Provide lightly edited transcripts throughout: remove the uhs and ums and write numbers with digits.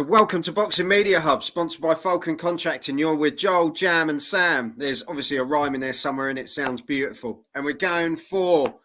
So welcome to Boxing Media Hub, sponsored by Falcon Contracting. You're with Joel, Jam and Sam. There's obviously a rhyme in there somewhere and it sounds beautiful. And we're going for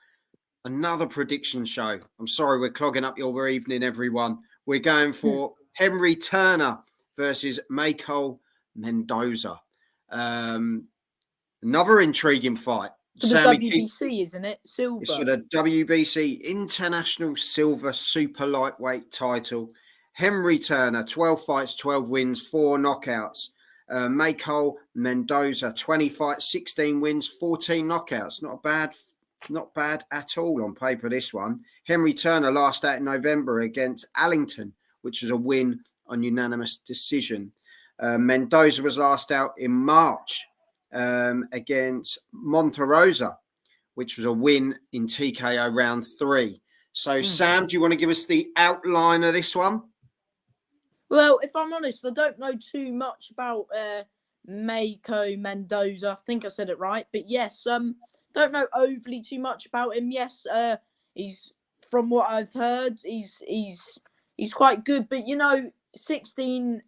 another prediction show. I'm sorry we're clogging up your evening, everyone. We're going for Henry Turner versus Maykol Mendoza. Another intriguing fight. For the WBC, isn't it? Silver. It's for the WBC International Silver Super Lightweight title. Henry Turner, 12 fights, 12 wins, 4 knockouts. Maykol Mendoza, 20 fights, 16 wins, 14 knockouts. Not bad at all on paper, this one. Henry Turner last out in November against Allington, which was a win on unanimous decision. Mendoza was last out in March against Monterosa, which was a win in TKO round 3. So, Sam, do you want to give us the outline of this one? Well, if I'm honest, I don't know too much about Maykol Mendoza. I think I said it right. But yes, don't know overly too much about him. Yes, he's, from what I've heard, he's quite good. But, 16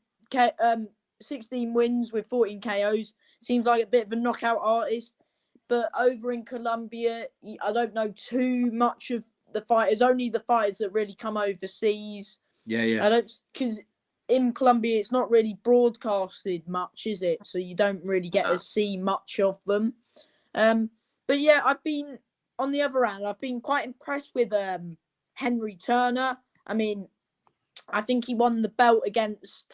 wins with 14 KOs seems like a bit of a knockout artist. But over in Colombia, I don't know too much of the fighters. Only the fighters that really come overseas. Yeah. I don't, because in Colombia, it's not really broadcasted much, is it? So you don't really get to see much of them. But yeah, on the other hand, I've been quite impressed with Henry Turner. I mean, I think he won the belt against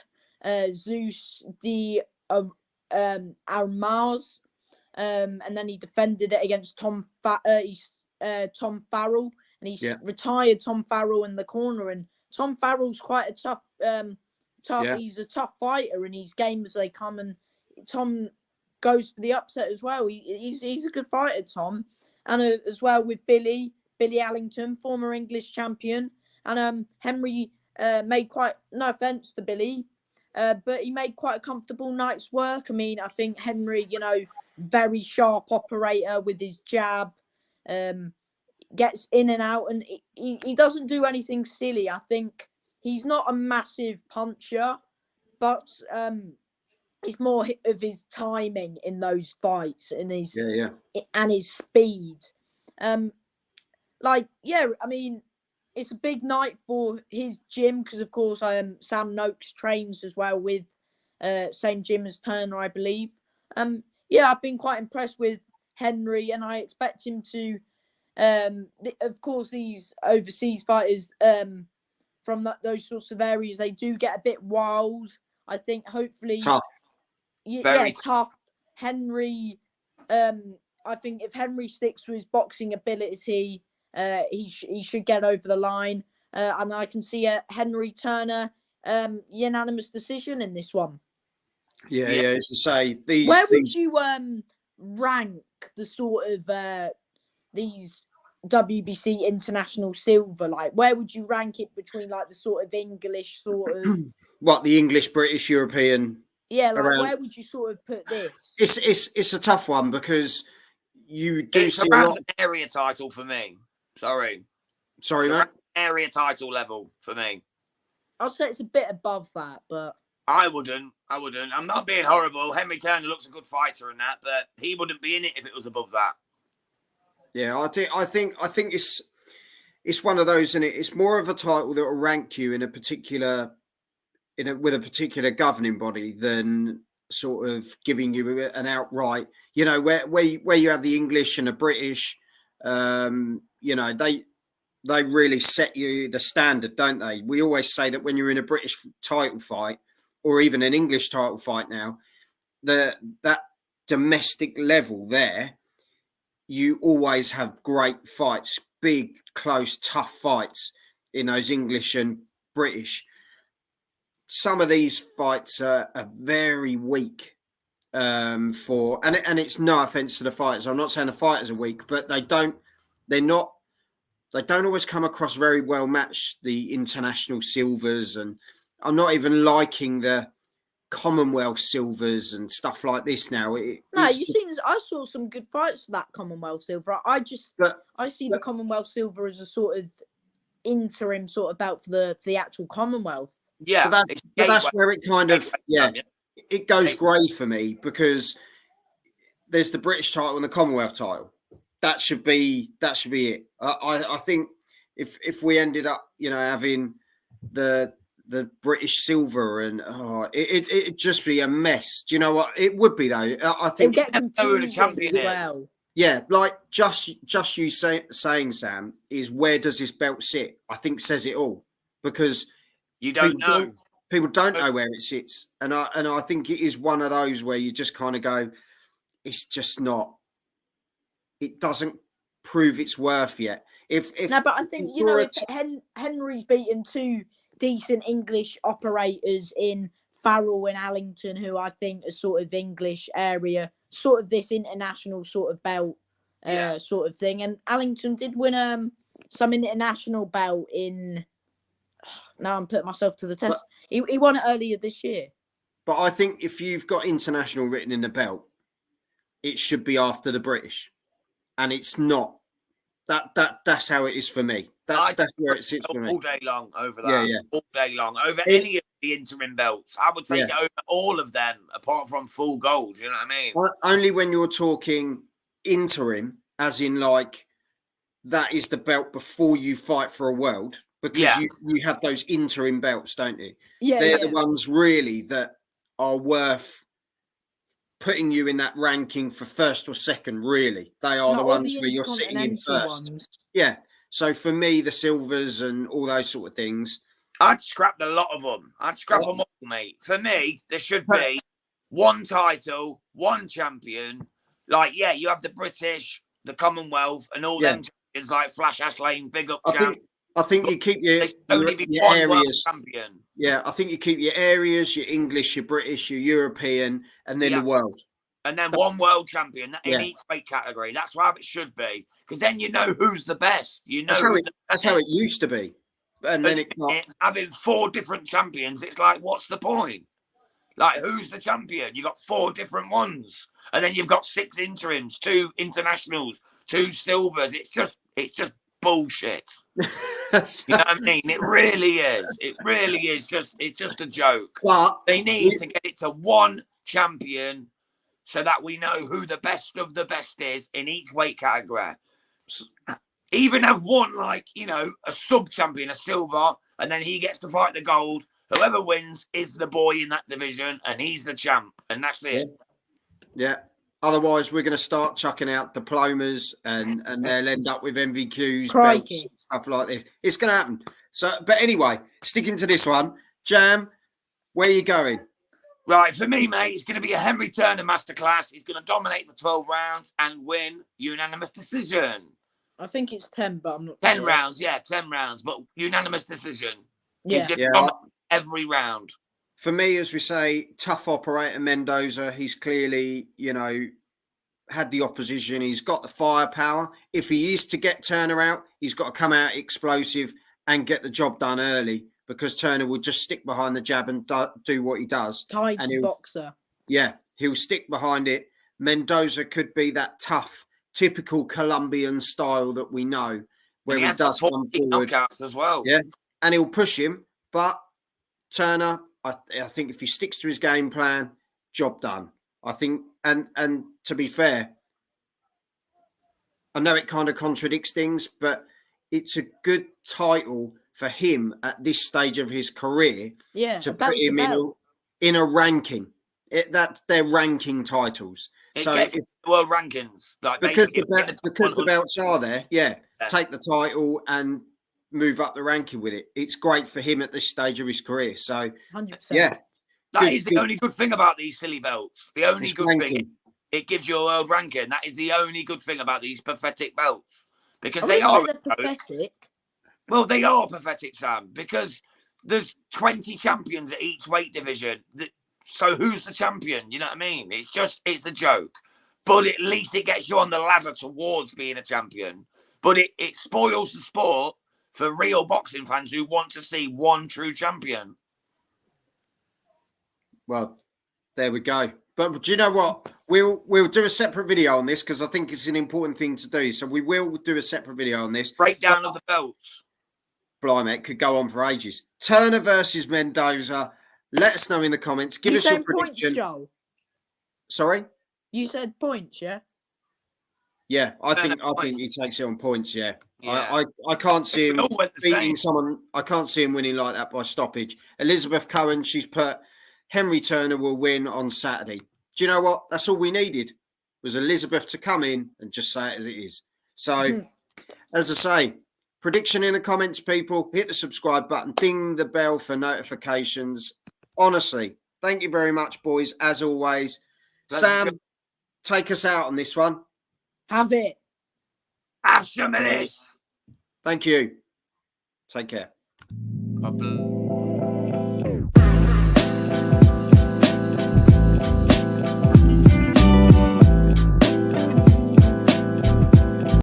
Zeus de Armas, and then he defended it against Tom Farrell, and he retired Tom Farrell in the corner. And Tom Farrell's quite a tough. He's a tough fighter, and he's game as they come. And Tom goes for the upset as well. He's a good fighter, Tom, and as well with Billy Allington, former English champion, and Henry made quite, no offense to Billy, but he made quite a comfortable night's work. I mean, I think Henry, very sharp operator with his jab, gets in and out, and he doesn't do anything silly. I think he's not a massive puncher, but it's more of his timing in those fights and his and his speed. I mean, it's a big night for his gym because, of course, Sam Noakes trains as well with same gym as Turner, I believe. I've been quite impressed with Henry, and I expect him to. Of course, these overseas fighters from those sorts of areas, they do get a bit wild. I think hopefully tough. Tough. Henry, I think if Henry sticks to his boxing ability, he should get over the line. And I can see a Henry Turner unanimous decision in this one. Yeah. As you say, would you rank the sort of these WBC International Silver? Like, where would you rank it between like the sort of English sort of what, the English, British, European? Yeah, like where would you sort of put this? It's a tough one because you do see around a lot... an area title for me. Sorry, mate. Area title level for me. I'd say it's a bit above that, but I wouldn't. I'm not being horrible. Henry Turner looks a good fighter and that, but he wouldn't be in it if it was above that. Yeah, I think it's one of those, and it's more of a title that will rank you in a particular with a particular governing body than sort of giving you an outright. Where you have the English and the British, they really set you the standard, don't they? We always say that when you're in a British title fight or even an English title fight now, that domestic level there, you always have great fights, big, close, tough fights in those English and British. Some of these fights are very weak and it's no offense to the fighters. I'm not saying the fighters are weak, but they don't always come across very well matched, the international silvers, and I'm not even liking the Commonwealth silvers and stuff like this now. I saw some good fights for that Commonwealth silver. I see the Commonwealth silver as a sort of interim sort of belt for the actual Commonwealth. Yeah, but that's where it kind of it goes grey for me, because there's the British title and the Commonwealth title. That should be it. I think if we ended up, having the British silver, and it'd just be a mess. Do you know what it would be though? I think it'll get confusing as well. Yeah, like just you saying, Sam, is where does this belt sit? I think says it all, because you don't know. People don't know where it sits, and I think it is one of those where you just kind of go, it's just not. It doesn't prove its worth yet. But I think if Henry's beaten two decent English operators in Farrell and Allington, who I think are sort of English area, sort of this international sort of belt, sort of thing. And Allington did win some international belt in. Now I'm putting myself to the test. He won it earlier this year. But I think if you've got international written in the belt, it should be after the British, and it's not. That's how it is for me. That's where it sits for me. All day long over that. Yeah. All day long over any of the interim belts. I would take it over all of them, apart from full gold. You know what I mean? Only when you're talking interim, as in like that is the belt before you fight for a world, because you have those interim belts, don't you? Yeah, they're the ones really that are worth putting you in that ranking for first or second. Really, they are the ones where you're sitting in first. Yeah. So for me, the silvers and all those sort of things, I'd scrap a lot of them. I'd scrap them all, mate. For me, there should be one title, one champion. Like, you have the British, the Commonwealth, and all them champions like Flash Ashlane, big up champ. I think you keep your areas. Champion. Yeah, I think you keep your areas, your English, your British, your European, and then the world. And then one world champion in each weight category. That's how it should be. Because then you know who's the best. You know that's how it used to be. And then having 4 different champions, it's like, what's the point? Like, who's the champion? You got 4 different ones. And then you've got 6 interims, 2 internationals, 2 silvers. It's just bullshit. You know what I mean? It really is. It really is it's just a joke. But they need to get it to one champion so that we know who the best of the best is in each weight category. Even have one, like, a sub champion, a silver, and then he gets to fight the gold. Whoever wins is the boy in that division, and he's the champ, and that's it. Yeah. Otherwise, we're going to start chucking out diplomas, and they'll end up with MVQs, belts, stuff like this. It's going to happen. So, but anyway, sticking to this one, Jam, where are you going? Right, for me, mate, it's going to be a Henry Turner masterclass. He's going to dominate for 12 rounds and win unanimous decision. I think it's 10, but I'm not 10 sure. rounds, 10 rounds, but unanimous decision. Yeah. He's going to dominate every round. For me, as we say, tough operator Mendoza. He's clearly, had the opposition. He's got the firepower. If he is to get Turner out, he's got to come out explosive and get the job done early, because Turner will just stick behind the jab and do what he does. Tied boxer. Yeah, he'll stick behind it. Mendoza could be that tough, typical Colombian style that we know, where he does come forward. Knockouts as well. Yeah, and he'll push him. But Turner, I think if he sticks to his game plan, job done. I think, and to be fair, I know it kind of contradicts things, but it's a good title for him at this stage of his career to put him in a ranking. That they're ranking titles. World rankings, like because the belts are there. Yeah, take the title and move up the ranking with it. It's great for him at this stage of his career. So 100%. Yeah, that is the only good thing about these silly belts. The only good thing, it gives you a world ranking. That is the only good thing about these pathetic belts, because they are pathetic. Well, they are pathetic, Sam, because there's 20 champions at each weight division. So who's the champion? You know what I mean? It's a joke. But at least it gets you on the ladder towards being a champion. But it spoils the sport for real boxing fans who want to see one true champion. Well, there we go. But do you know what? We'll do a separate video on this, because I think it's an important thing to do. So we will do a separate video on this. Breakdown of the belts. blimey, it could go on for ages. Turner versus Mendoza. Let us know in the comments. Give us your prediction. Points, Joel? Sorry? You said points, yeah? Yeah, I think he takes it on points, yeah. Yeah. I can't see him beating same. someone. I can't see him winning like that by stoppage. Elizabeth Cohen, she's put Henry Turner will win on Saturday. Do you know what? That's all we needed was Elizabeth to come in and just say it as it is. So, as I say, prediction in the comments, people. Hit the subscribe button. Ding the bell for notifications. Honestly, thank you very much, boys, as always. Sam, take us out on this one. Have it. Have some of this. Thank you. Take care. God bless.